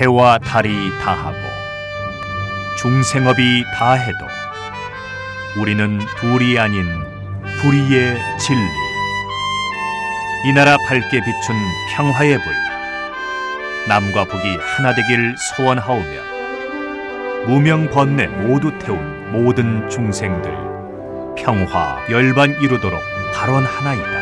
해와 달이 다하고 중생업이 다해도 우리는 둘이 아닌 불의의 진리, 이 나라 밝게 비춘 평화의 불, 남과 북이 하나 되길 소원하오며 무명 번뇌 모두 태운 모든 중생들 평화 열반 이루도록 발언하나이다.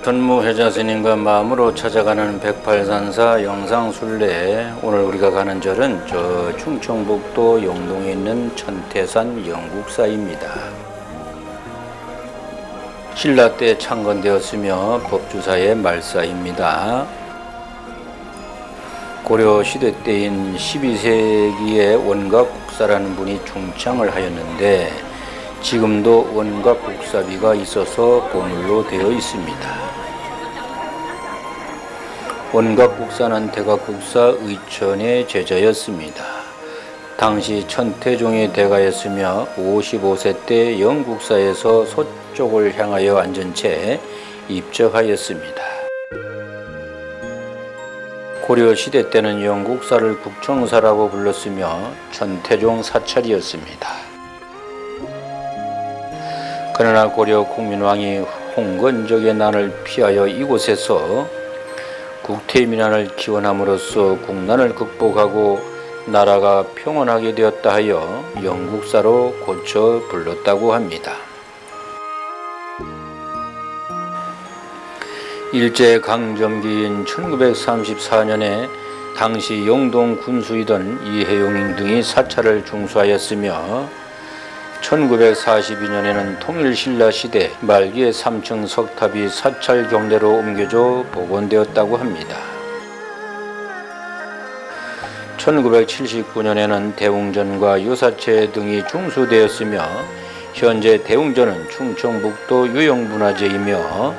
전무회자 스님과 마음으로 찾아가는 108산사 영상순례, 오늘 우리가 가는 절은 저 충청북도 영동에 있는 천태산 영국사입니다. 신라 때 창건되었으며 법주사의 말사입니다. 고려 시대 때인 12세기에 원각국사라는 분이 중창을 하였는데 지금도 원각국사비가 있어서 보물로 되어 있습니다. 원각국사는 대각국사 의천의 제자였습니다. 당시 천태종의 대가였으며 55세 때 영국사에서 서쪽을 향하여 앉은 채 입적하였습니다. 고려 시대 때는 영국사를 국청사라고 불렀으며 천태종 사찰이었습니다. 그러나 고려 공민왕이 홍건적의 난을 피하여 이곳에서 국태민안을 기원함으로써 국난을 극복하고 나라가 평온하게 되었다 하여 영국사로 고쳐 불렀다고 합니다. 일제강점기인 1934년에 당시 영동 군수이던 이혜용 등이 사찰을 중수하였으며 1942년에는 통일신라 시대 말기의 3층 석탑이 사찰 경내로 옮겨져 복원되었다고 합니다. 1979년에는 대웅전과 유사체 등이 중수되었으며 현재 대웅전은 충청북도 유형문화재이며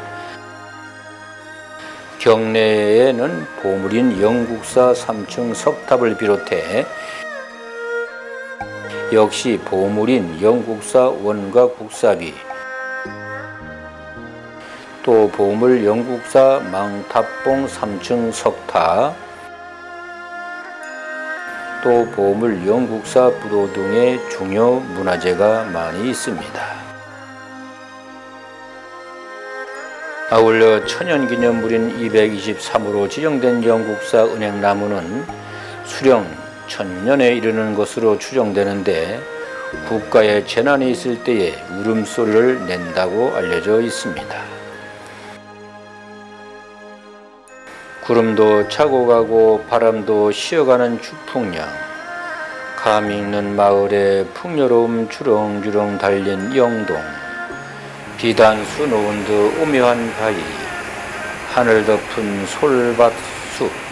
경내에는 보물인 영국사 3층 석탑을 비롯해 역시 보물인 영국사 원각국사비, 또 보물 영국사 망탑봉 3층 석탑, 또 보물 영국사 부도 등의 중요 문화재가 많이 있습니다. 아울러 천연기념물인 223호로 지정된 영국사 은행나무는 수령 1000년에 이르는 것으로 추정되는데 국가에 재난이 있을 때에 울음소리를 낸다고 알려져 있습니다. 구름도 차고 가고 바람도 쉬어가는 추풍령, 감 익는 마을에 풍요로움 주렁주렁 달린 영동, 비단수 놓은 듯 오묘한 바위, 하늘 덮은 솔밭숲,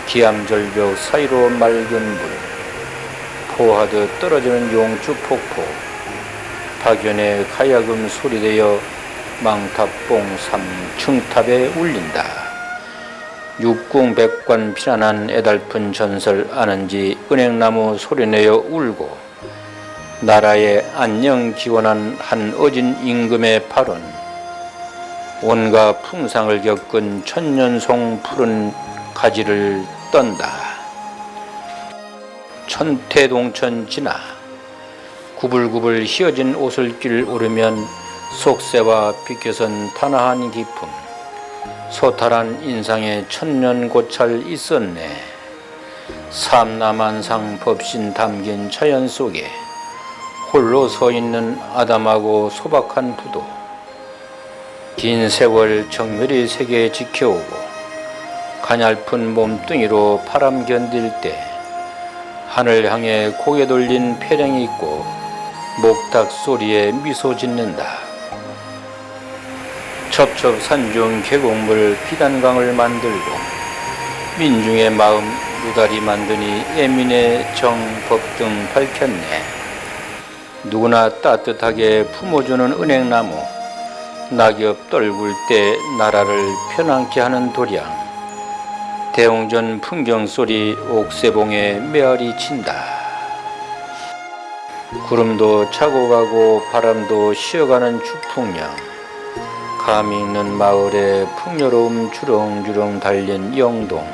기암절벽 사이로 맑은 물, 포하듯 떨어지는 용주폭포, 박연의 가야금 소리되어 망탑봉 3층탑에 울린다. 육궁백관 피난한 애달픈 전설 아는지 은행나무 소리내어 울고, 나라에 안녕 기원한 한 어진 임금의 발언, 온갖 풍상을 겪은 천년송 푸른 가지를 떤다. 천태동천 지나 구불구불 휘어진 오솔길 오르면 속세와 비켜선 탄화한 기품, 소탈한 인상에 천년고찰 있었네. 삼라만상 법신 담긴 자연 속에 홀로 서 있는 아담하고 소박한 부도, 긴 세월 정밀히 세계 지켜오고 가냘픈 몸뚱이로 바람 견딜 때 하늘 향해 고개 돌린 패령이 있고 목탁 소리에 미소 짓는다. 첩첩산중 계곡물 비단강을 만들고 민중의 마음 무다리 만드니 애민의 정법 등 밝혔네. 누구나 따뜻하게 품어주는 은행나무, 낙엽 떨굴 때 나라를 편안케 하는 도량, 대웅전 풍경소리 옥새봉에 메아리 친다. 구름도 차고 가고 바람도 쉬어가는 추풍령, 감이 있는 마을에 풍요로움 주렁주렁 달린 영동.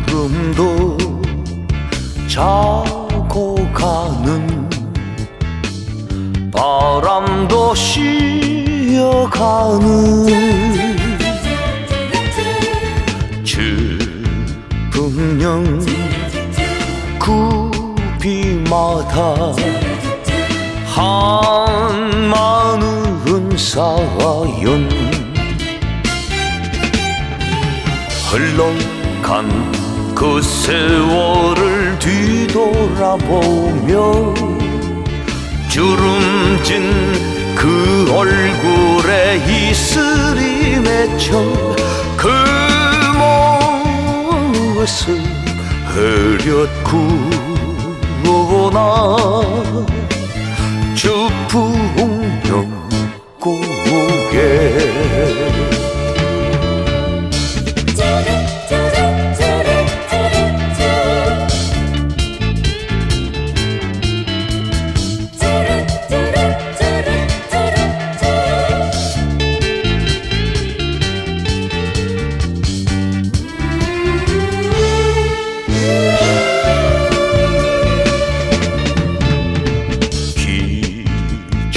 구름도 자고 가는, 바람도 쉬어가는 주풍령 구비마다 한마늘은 쌓연, 흘러간 그 세월을 뒤돌아보며 주름진 그 얼굴에 이슬이 맺혀 그 모습 흐렸구나. 주풍령 고개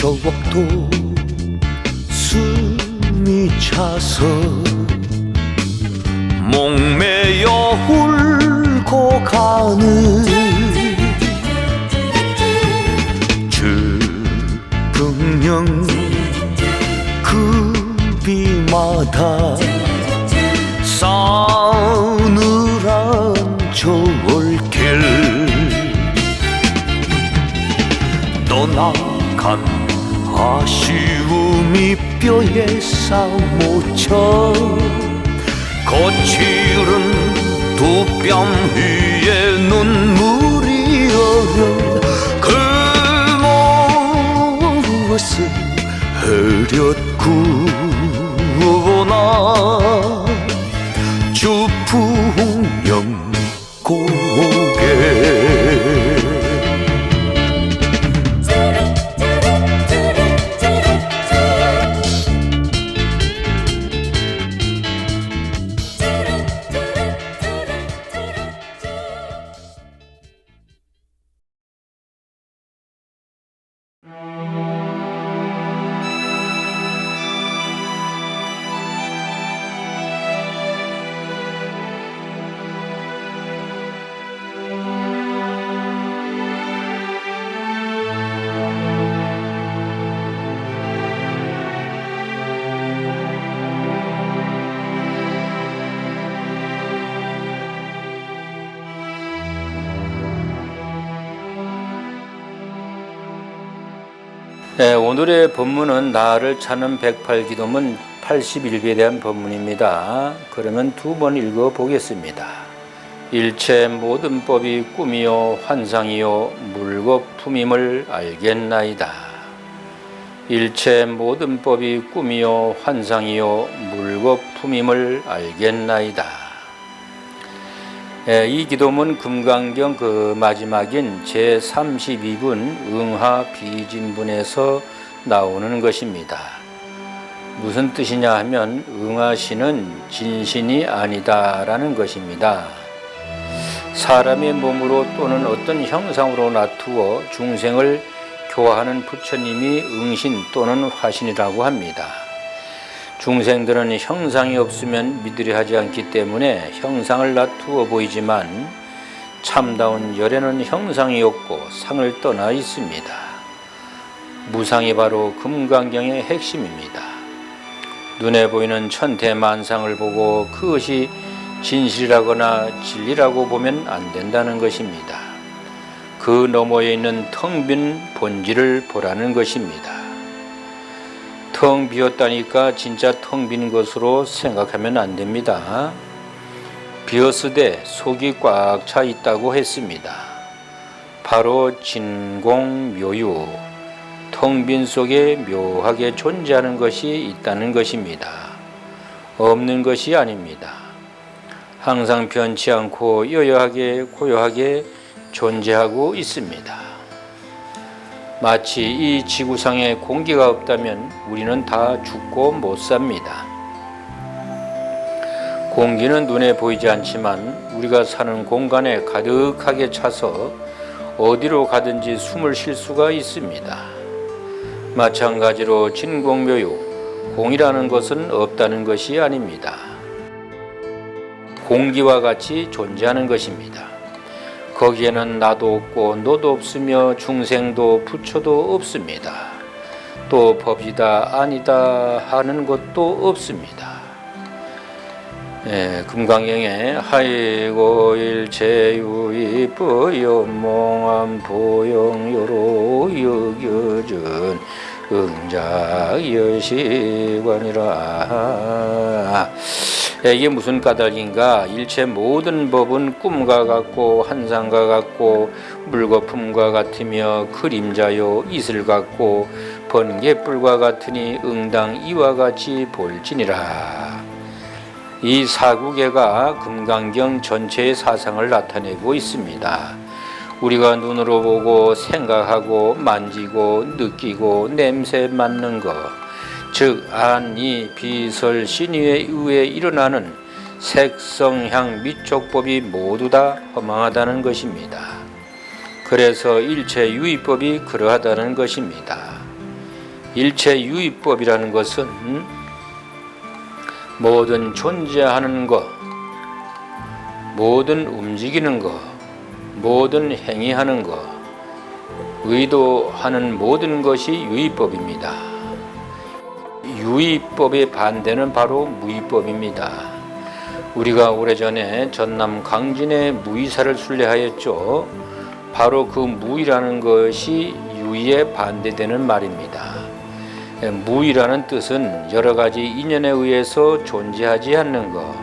기저귀도 숨이 차서 목매여 울고 가는 주풍령 그 비마다 싸늘한 저울길 떠나간 아쉬움이 뼈에 사무쳐 거칠은 두 뺨 위에 눈물이 어려 그 모습 흐렸구나. 주풍령 고개 네, 오늘의 본문은 나를 찾는 108기도문 81개에 대한 본문입니다. 그러면 두 번 읽어 보겠습니다. 일체 모든 법이 꿈이요 환상이요 물거품임을 알겠나이다. 일체 모든 법이 꿈이요 환상이요 물거품임을 알겠나이다. 이 기도문 금강경 그 마지막인 제32분 응하 비진분에서 나오는 것입니다. 무슨 뜻이냐 하면 응하시는 진신이 아니다라는 것입니다. 사람의 몸으로 또는 어떤 형상으로 나투어 중생을 교화하는 부처님이 응신 또는 화신이라고 합니다. 중생들은 형상이 없으면 믿으려 하지 않기 때문에 형상을 나투어 보이지만 참다운 열에는 형상이 없고 상을 떠나 있습니다. 무상이 바로 금강경의 핵심입니다. 눈에 보이는 천태만상을 보고 그것이 진실이라거나 진리라고 보면 안 된다는 것입니다. 그 너머에 있는 텅 빈 본질을 보라는 것입니다. 텅 비었다니까 진짜 텅 빈 것으로 생각하면 안 됩니다. 비었으되 속이 꽉 차 있다고 했습니다. 바로 진공묘유, 텅 빈 속에 묘하게 존재하는 것이 있다는 것입니다. 없는 것이 아닙니다. 항상 변치 않고 여여하게 고요하게 존재하고 있습니다. 마치 이 지구상에 공기가 없다면 우리는 다 죽고 못 삽니다. 공기는 눈에 보이지 않지만 우리가 사는 공간에 가득하게 차서 어디로 가든지 숨을 쉴 수가 있습니다. 마찬가지로 진공묘유, 공이라는 것은 없다는 것이 아닙니다. 공기와 같이 존재하는 것입니다. 거기에는 나도 없고 너도 없으며 중생도 부처도 없습니다. 또 법이다 아니다 하는 것도 없습니다. 금강경에 하이고 일체유이 뿌연몽한 보영요로 여겨준 응작여시관이라. 이게 무슨 까닭인가? 일체 모든 법은 꿈과 같고 환상과 같고 물거품과 같으며 그림자요 이슬 같고 번개불과 같으니 응당 이와 같이 볼지니라. 이 사구계가 금강경 전체의 사상을 나타내고 있습니다. 우리가 눈으로 보고 생각하고 만지고 느끼고 냄새 맡는 것, 즉 안이 비설 신유에 의해 일어나는 색성향 미촉법이 모두 다 허망하다는 것입니다. 그래서 일체 유의법이 그러하다는 것입니다. 일체 유의법이라는 것은 모든 존재하는 것, 모든 움직이는 것, 모든 행위하는 것, 의도하는 모든 것이 유의법입니다. 유의법의 반대는 바로 무의법입니다. 우리가 오래전에 전남 강진의 무의사를 순례하였죠. 바로 그 무의라는 것이 유의에 반대되는 말입니다. 무의라는 뜻은 여러 가지 인연에 의해서 존재하지 않는 것,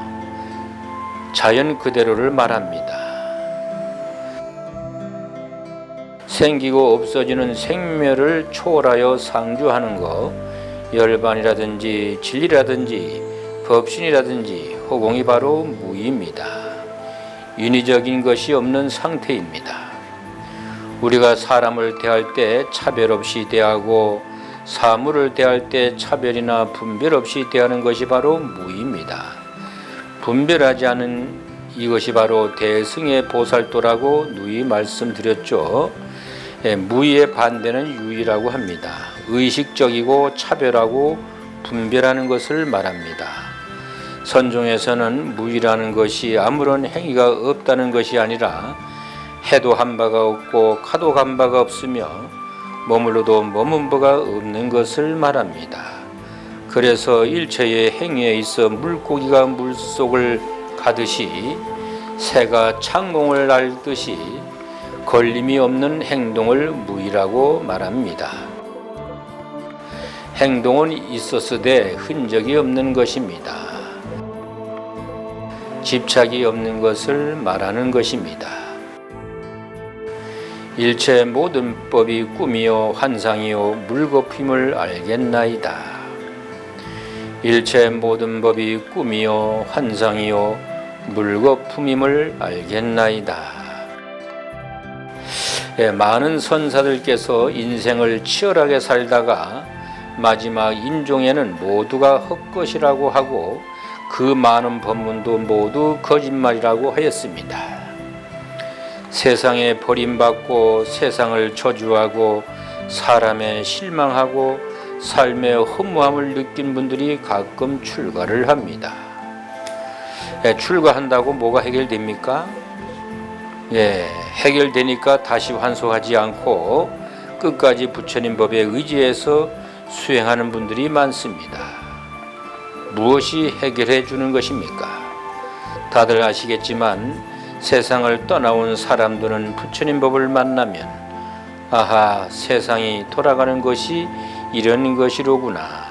자연 그대로를 말합니다. 생기고 없어지는 생멸을 초월하여 상주하는 것, 열반이라든지 진리라든지 법신이라든지 허공이 바로 무의입니다. 인위적인 것이 없는 상태입니다. 우리가 사람을 대할 때 차별 없이 대하고 사물을 대할 때 차별이나 분별 없이 대하는 것이 바로 무의입니다. 분별하지 않은 이것이 바로 대승의 보살도라고 누이 말씀드렸죠. 무의의 반대는 유의라고 합니다. 의식적이고 차별하고 분별하는 것을 말합니다. 선종에서는 무의라는 것이 아무런 행위가 없다는 것이 아니라 해도 한 바가 없고 가도 간 바가 없으며 머물러도 머문 바가 없는 것을 말합니다. 그래서 일체의 행위에 있어 물고기가 물속을 가듯이 새가 창공을 날듯이 걸림이 없는 행동을 무의라고 말합니다. 행동은 있었으되 흔적이 없는 것입니다. 집착이 없는 것을 말하는 것입니다. 일체 모든 법이 꿈이요 환상이요 물거품을 알겠나이다. 일체 모든 법이 꿈이요 환상이요 물거품임을 알겠나이다. 많은 선사들께서 인생을 치열하게 살다가 마지막 인종에는 모두가 헛것이라고 하고 그 많은 법문도 모두 거짓말이라고 하였습니다. 세상에 버림받고 세상을 저주하고 사람에 실망하고 삶의 허무함을 느낀 분들이 가끔 출가를 합니다. 출가한다고 뭐가 해결됩니까? 해결되니까 다시 환속하지 않고 끝까지 부처님 법에 의지해서 수행하는 분들이 많습니다. 무엇이 해결해 주는 것입니까? 다들 아시겠지만 세상을 떠나온 사람들은 부처님 법을 만나면 아하, 세상이 돌아가는 것이 이런 것이로구나.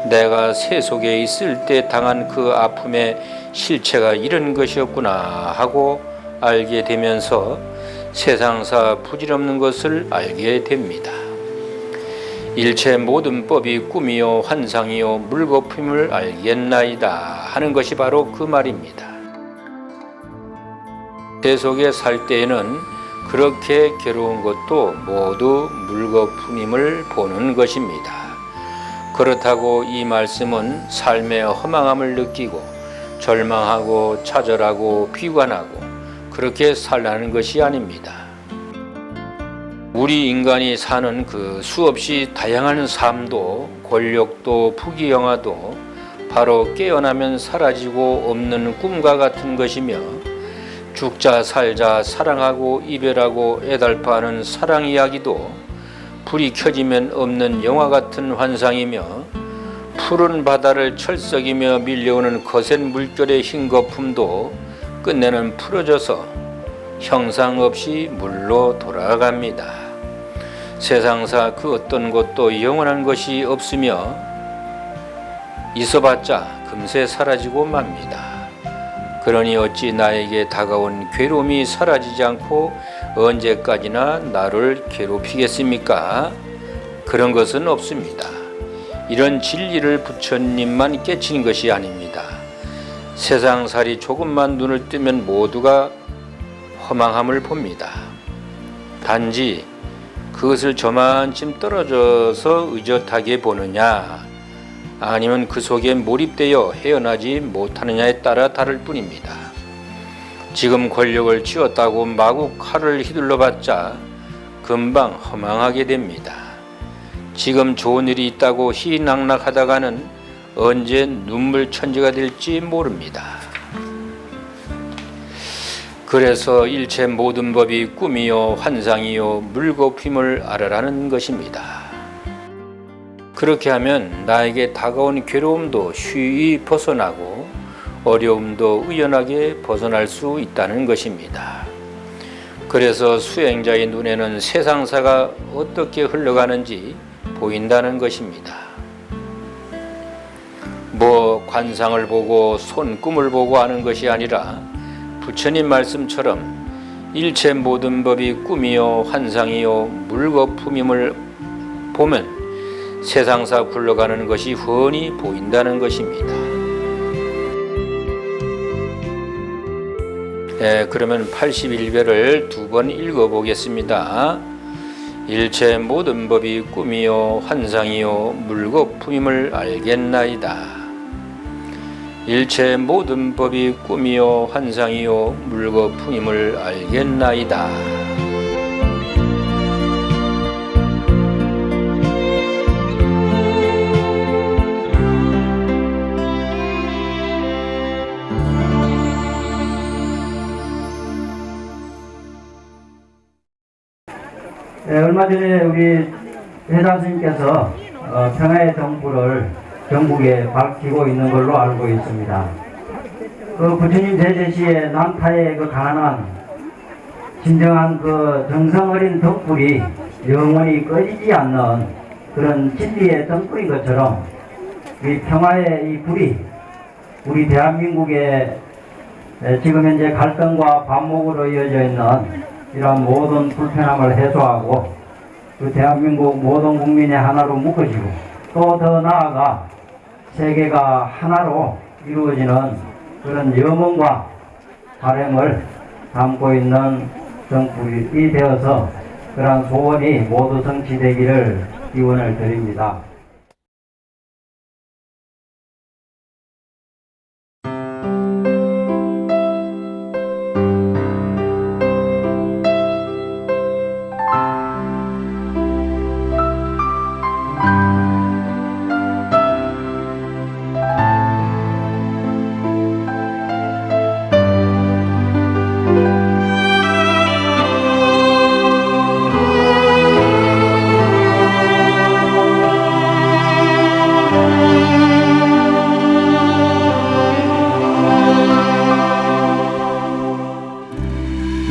내가 세속에 있을 때 당한 그 아픔의 실체가 이런 것이었구나 하고 알게 되면서 세상사 부질없는 것을 알게 됩니다. 일체 모든 법이 꿈이요 환상이요 물거품을 알겠나이다 하는 것이 바로 그 말입니다. 세속에 살 때에는 그렇게 괴로운 것도 모두 물거품임을 보는 것입니다. 그렇다고 이 말씀은 삶의 허망함을 느끼고 절망하고 좌절하고 비관하고 그렇게 살라는 것이 아닙니다. 우리 인간이 사는 그 수없이 다양한 삶도 권력도 부귀영화도 바로 깨어나면 사라지고 없는 꿈과 같은 것이며 죽자 살자 사랑하고 이별하고 애달파하는 사랑 이야기도 불이 켜지면 없는 영화 같은 환상이며 푸른 바다를 철썩이며 밀려오는 거센 물결의 흰 거품도 끝내는 풀어져서 형상 없이 물로 돌아갑니다. 세상사 그 어떤 것도 영원한 것이 없으며 있어봤자 금세 사라지고 맙니다. 그러니 어찌 나에게 다가온 괴로움이 사라지지 않고 언제까지나 나를 괴롭히겠습니까? 그런 것은 없습니다. 이런 진리를 부처님만 깨치는 것이 아닙니다. 세상살이 조금만 눈을 뜨면 모두가 허망함을 봅니다. 단지 그것을 저만큼 떨어져서 의젓하게 보느냐 아니면 그 속에 몰입되어 헤어나지 못하느냐에 따라 다를 뿐입니다. 지금 권력을 쥐었다고 마구 칼을 휘둘러봤자 금방 허망하게 됩니다. 지금 좋은 일이 있다고 희낙낙하다가는 언제 눈물천지가 될지 모릅니다. 그래서 일체 모든 법이 꿈이요 환상이요 물거품을 알아라는 것입니다. 그렇게 하면 나에게 다가온 괴로움도 쉬이 벗어나고 어려움도 의연하게 벗어날 수 있다는 것입니다. 그래서 수행자의 눈에는 세상사가 어떻게 흘러가는지 보인다는 것입니다. 뭐 관상을 보고 손금을 보고 하는 것이 아니라 부처님 말씀처럼 일체 모든 법이 꿈이요 환상이요 물거품임을 보면 세상사 굴러가는 것이 훤히 보인다는 것입니다. 그러면 81배를 두 번 읽어보겠습니다. 일체 모든 법이 꿈이요 환상이요 물거품임을 알겠나이다. 일체 모든 법이 꿈이요 환상이요 물거품임을 알겠나이다. 얼마 전에 우리 회장 스님께서 평화의 정부를 전국에 밝히고 있는 걸로 알고 있습니다. 그 부처님 제제 시에 남타의 그 가난한 진정한 그 정성 어린 덕불이 영원히 꺼지지 않는 그런 진리의 등불인 것처럼 이 평화의 이 불이 우리 대한민국의 지금 현재 갈등과 반목으로 이어져 있는 이러한 모든 불편함을 해소하고 그 대한민국 모든 국민의 하나로 묶어지고 또 더 나아가 세계가 하나로 이루어지는 그런 염원과 바람을 담고 있는 정부이 되어서 그러한 소원이 모두 성취되기를 기원을 드립니다.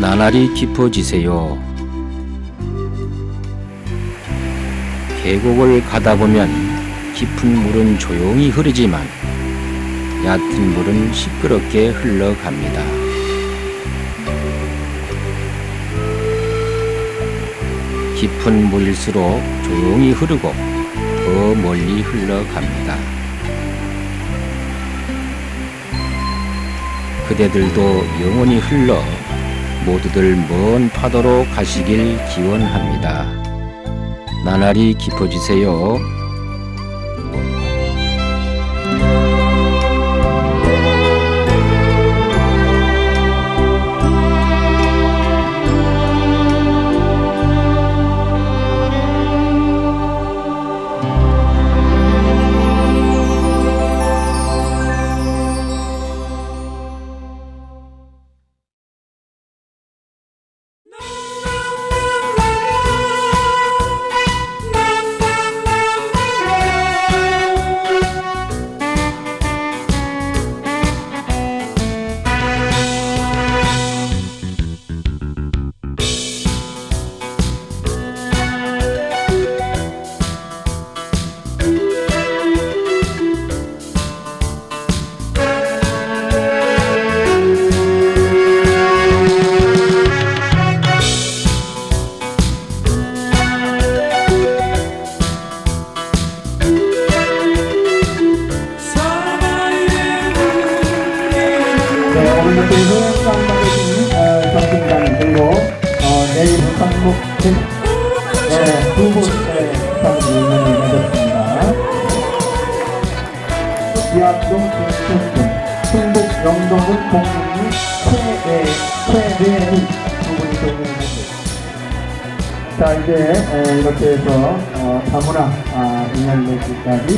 나날이 깊어지세요. 계곡을 가다 보면 깊은 물은 조용히 흐르지만 얕은 물은 시끄럽게 흘러갑니다. 깊은 물일수록 조용히 흐르고 더 멀리 흘러갑니다. 그대들도 영원히 흘러 모두들 먼 파도로 가시길 기원합니다. 나날이 깊어지세요. 오늘부터 수행상방에서는 정신단 그리고 내일 상목 두 곳의 상을 맺었습니다. 기암동 중천군, 충북 영동군 공군이 최대훈 두 분이 동행을 했습니다. 자 이제 이렇게 해서 다문화 인연 맺기까지